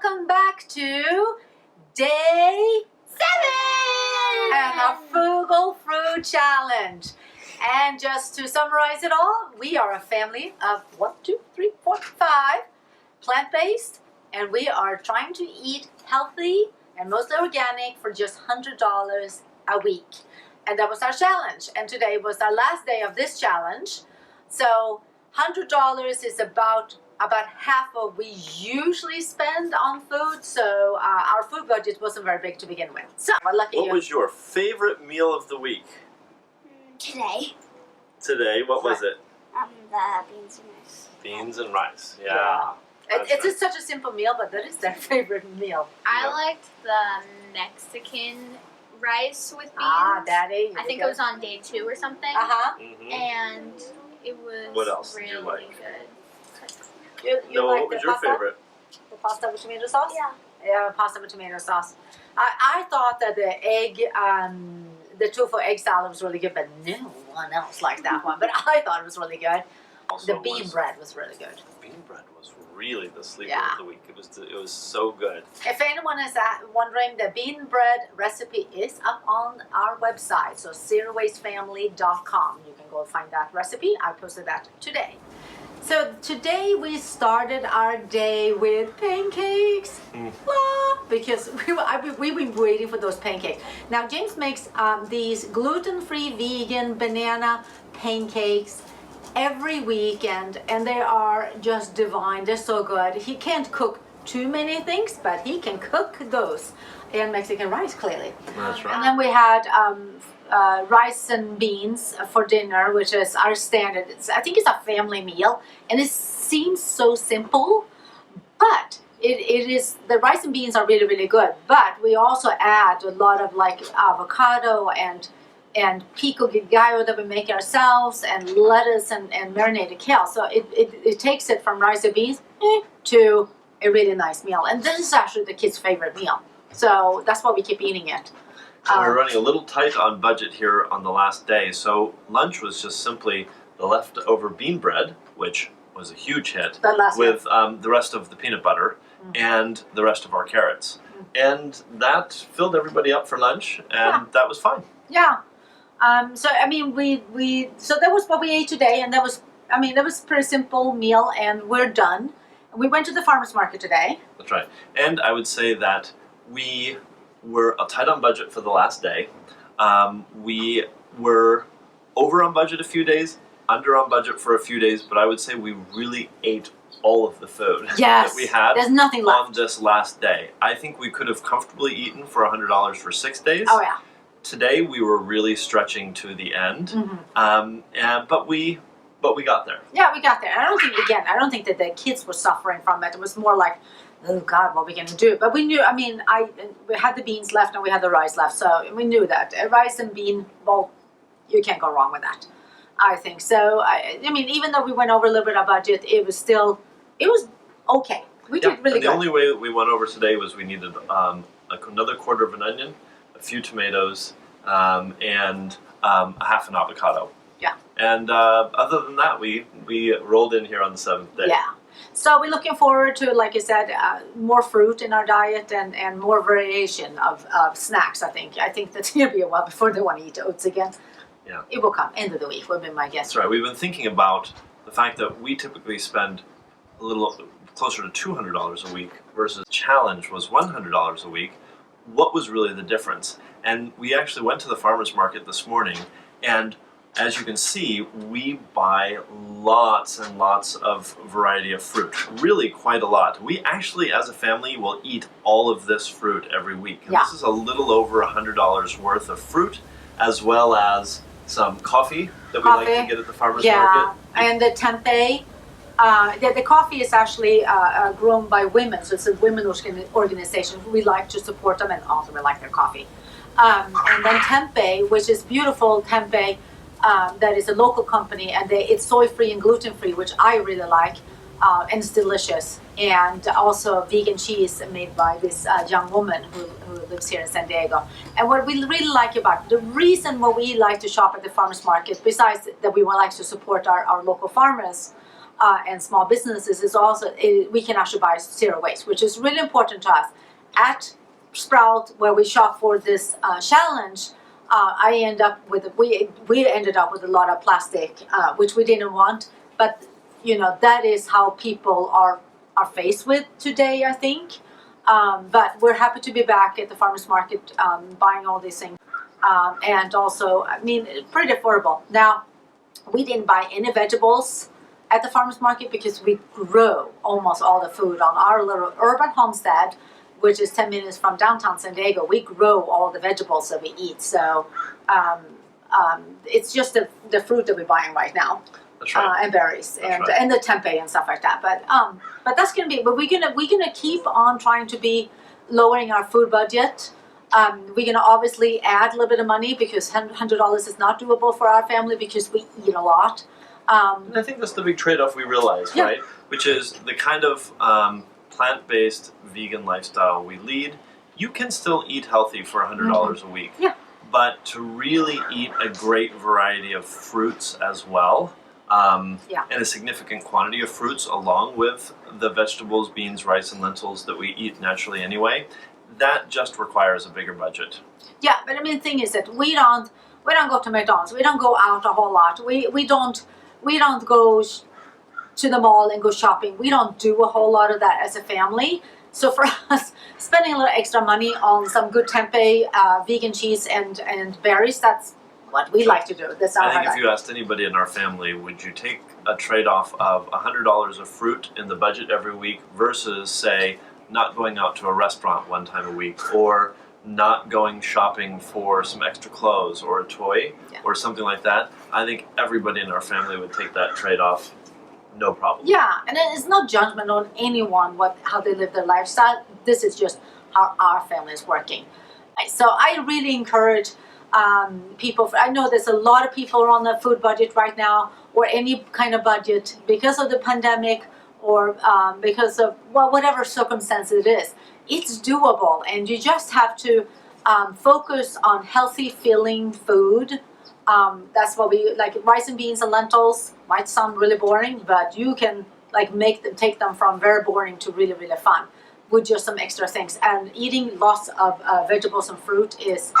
welcome back to day 7 and our Frugal Fruit Challenge. And just to summarize it all, we are a family of 1, 2, 3, 4, 5 plant-based, and we are trying to eat healthy and mostly organic for just $100 a week. And that was our challenge. And today was our last day of this challenge. So $100 is about half of what we usually spend on food. So our food budget wasn't very big to begin with. So we're lucky. What was your favorite meal of the week? Today. Today, what was it? The beans and rice. Beans and rice. Yeah. It's just such a simple meal, but that is their favorite meal. I liked the Mexican rice with beans. Ah, Daddy. I think it was on day 2 or something. And it was What else did really you like? good. You No, like what was the your pasta? favorite? The pasta with tomato sauce? Yeah. Yeah, pasta with tomato sauce. I thought that the egg, the tofu egg salad was really good, but no one else liked that one. But I thought it was really good. Also The bean bread was really good. Bean bread was really the sleeper Yeah. of the week. It was so good. If anyone is wondering, the bean bread recipe is up on our website, so zerowastefamily.com. You can go find that recipe. I posted that today. So today we started our day with pancakes. Because we've been waiting for those pancakes. Now James makes these gluten-free vegan banana pancakes every weekend, and they are just divine. They're so good. He can't cook too many things, but he can cook those. And Mexican rice, clearly. That's right. And then we had rice and beans for dinner, which is our standard. I think it's a family meal, and it seems so simple, but it is. The rice and beans are really, really good. But we also add a lot of like avocado and pico de gallo that we make ourselves, and lettuce and marinated kale. So it takes it from rice and beans to a really nice meal. And this is actually the kids' favorite meal. So that's why we keep eating it. So we're running a little tight on budget here on the last day. So lunch was just simply the leftover bean bread, which was a huge hit, with the rest of the peanut butter and the rest of our carrots. And that filled everybody up for lunch, and that was fine. Yeah. So I mean, so that was what we ate today, and that was a pretty simple meal, and we're done. We went to the farmer's market today. That's right. And I would say that we were tight on budget for the last day. We were over on budget a few days, under on budget for a few days, but I would say we really ate all of the food that we had. There's nothing left on this last day. I think we could have comfortably eaten for $100 for 6 days. Oh yeah. Today we were really stretching to the end, but we got there. Yeah, we got there. I don't think that the kids were suffering from it. It was more like, oh God, what are we going to do? But we knew. I mean, we had the beans left and we had the rice left, so we knew that rice and bean. Well, you can't go wrong with that. I think so. I mean, even though we went over a little bit of budget, it was okay. We did really good. The only way that we went over today was we needed another quarter of an onion, a few tomatoes, and a half an avocado. Yeah. And other than that, we rolled in here on the 7th day. Yeah. So we're looking forward to, like you said, more fruit in our diet and more variation of snacks. I think that's going to be a while before they want to eat oats again. Yeah. It will come end of the week, would be my guess. That's right. We've been thinking about the fact that we typically spend a little closer to $200 a week versus the challenge was $100 a week. What was really the difference? And we actually went to the farmer's market this morning, and as you can see, we buy lots and lots of variety of fruit, really quite a lot. We actually, as a family, will eat all of this fruit every week. And this is a little over $100 worth of fruit, as well as some coffee that we like to get at the farmer's market. And the tempeh. The coffee is actually grown by women, so it's a women's organization. We like to support them, and also we like their coffee. And then tempeh, which is beautiful tempeh, that is a local company, and it's soy-free and gluten-free, which I really like, and it's delicious. And also vegan cheese made by this young woman who lives here in San Diego. And what we really like about it, the reason why we like to shop at the farmers market, besides that we like to support our local farmers, and small businesses is also we can actually buy zero waste, which is really important to us. At Sprout, where we shop for this challenge, we ended up with a lot of plastic, which we didn't want. But that is how people are faced with today, I think. But we're happy to be back at the farmers market, buying all these things, and also, I mean, pretty affordable. Now, we didn't buy any vegetables at the farmers market because we grow almost all the food on our little urban homestead, which is 10 minutes from downtown San Diego. We grow all the vegetables that we eat. So it's just the fruit that we're buying right now. That's right. And berries That's right. and the tempeh and stuff like that. But that's gonna be. But we're gonna keep on trying to be lowering our food budget. We're gonna obviously add a little bit of money because $100 is not doable for our family because we eat a lot. And I think that's the big trade-off we realize, Yeah. right? Which is the kind of plant-based vegan lifestyle we lead. You can still eat healthy for $100 a week. Yeah. But to really eat a great variety of fruits as well, and a significant quantity of fruits along with the vegetables, beans, rice, and lentils that we eat naturally anyway, that just requires a bigger budget. Yeah, but I mean, the thing is that we don't go to McDonald's. We don't go out a whole lot. We don't go to the mall and go shopping. We don't do a whole lot of that as a family. So for us, spending a little extra money on some good tempeh, vegan cheese, and berries, that's what we like to do. That's our I think if highlight. you asked anybody in our family, would you take a trade-off of $100 of fruit in the budget every week versus, say, not going out to a restaurant one time a week, or not going shopping for some extra clothes or a toy or something like that, I think everybody in our family would take that trade-off, no problem. Yeah, and it's not judgment on anyone how they live their lifestyle. This is just how our family is working. So I really encourage people. I know there's a lot of people on the food budget right now, or any kind of budget, because of the pandemic, or because of whatever circumstance it is. It's doable, and you just have to focus on healthy, filling food. That's what we like. Rice and beans and lentils might sound really boring, but you can take them from very boring to really, really fun with just some extra things. And eating lots of vegetables and fruit it's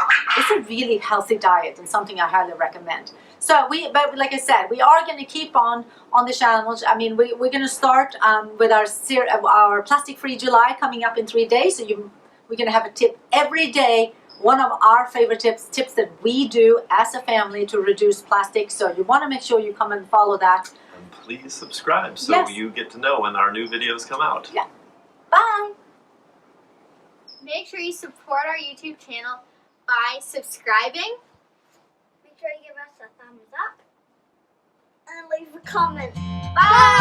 a really healthy diet, and something I highly recommend. So but like I said, we are going to keep on the challenge. I mean, we're going to start with our plastic-free July coming up in 3 days. So we're going to have a tip every day. One of our favorite tips that we do as a family to reduce plastic. So you want to make sure you come and follow that. And please subscribe so you get to know when our new videos come out. Yeah. Bye. Make sure you support our YouTube channel by subscribing. Make sure you give us a thumbs up and leave a comment. Bye!